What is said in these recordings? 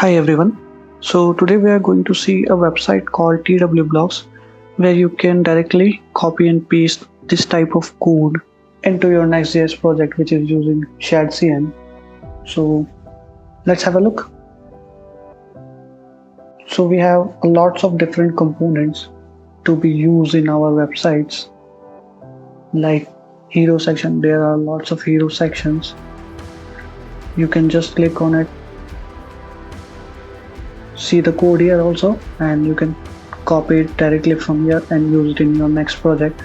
Hi everyone. So today we are going to see a website called Twblocks where you can directly copy and paste this type of code into your Nextjs project which is using Shadcn. So let's have a look. So we have lots of different components to be used in our websites, like hero section. There are lots of hero sections. You can just click on it, see the code here also, and you can copy it directly from here and use it in your next project.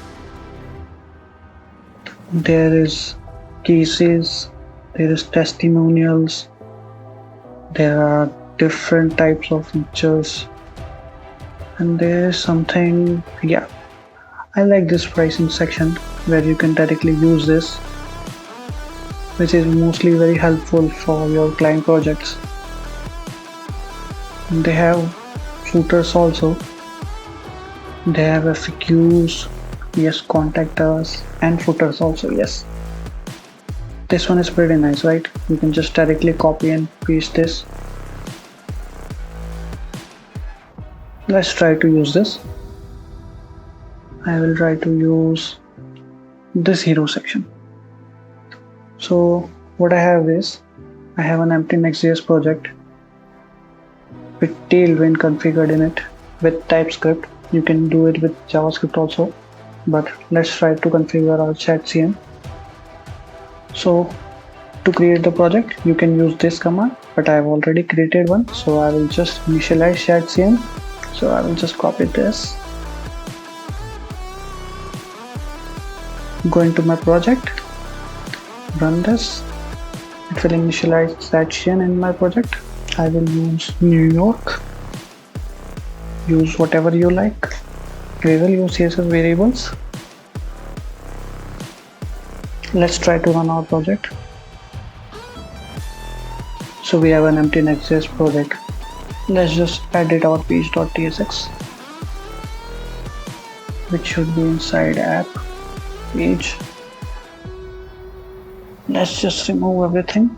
There is cases, there is testimonials, there are different types of features, and there is something, I like this pricing section where you can directly use this, which is mostly very helpful for your client projects. They have footers also, they have FAQs, yes, contact us, and footers also, yes. This one is pretty nice, right? You can just directly copy and paste this. Let's try to use this. I will try to use this hero section. So what I have is, I have an empty Nextjs project with Tailwind configured in it with TypeScript. You can do it with JavaScript also, but let's try to configure our Shadcn. So to create the project, you can use this command, but I have already created one, so I will just initialize Shadcn. So I will just copy this, go into my project, run this. It will initialize Shadcn in my project. I will use New York. Use whatever you like. We will use CSS variables. Let's try to run our project. So we have an empty Nextjs project. Let's just edit our page.tsx, which should be inside app page. Let's just remove everything,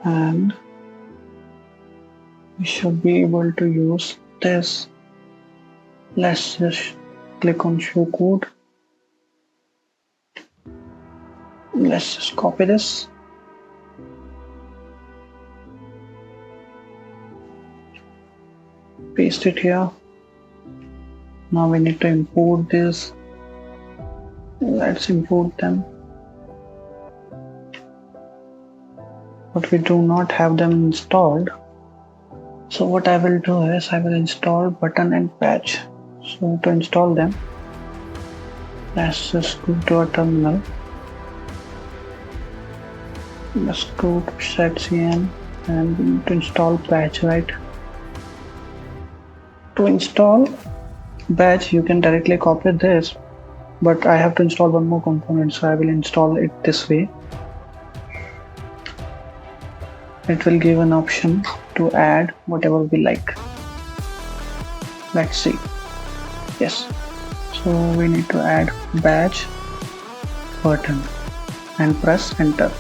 and we should be able to use this. Let's just click on show code. Let's just copy this. Paste it here. Now we need to import this. Let's import them. But we do not have them installed. So what I will do is I will install button and patch. So to install them, let's just go to our terminal. Let's go to Shadcn and we need to install patch, right? To install batch, you can directly copy this, but I have to install one more component, so I will install it this way. It will give an option to add whatever we like. Let's see. Yes, so we need to add batch button and press enter.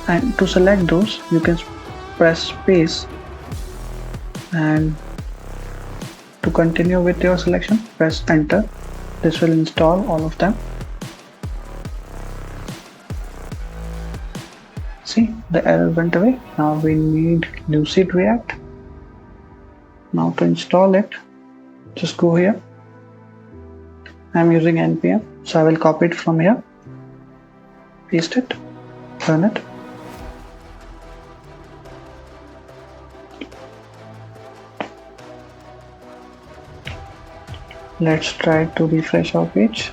And to select those, you can press space, and to continue with your selection, press enter. This will install all of them. See, the error went away. Now we need Lucid React. Now to install it, just go here. I'm using npm, so I will copy it from here, paste it, run it. Let's try to refresh our page.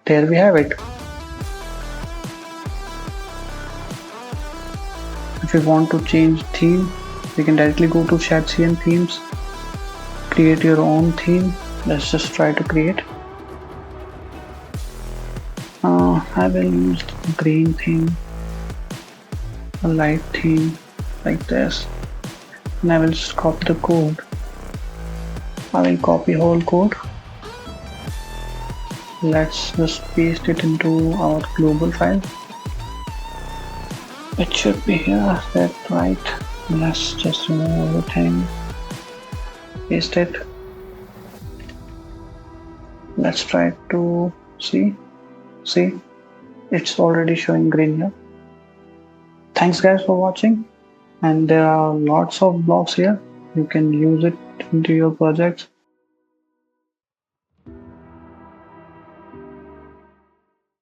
There we have it. If we want to change theme, we can directly go to Shadcn themes, create your own theme. Let's just try to create. I will use the green theme, a light theme like this, and I will just copy the code. I will copy whole code. Let's just paste it into our global file. It should be here, that right. Let's just remove everything, paste it. Let's try to see it's already showing green here. Thanks guys for watching, and there are lots of blocks here. You can use it into your projects.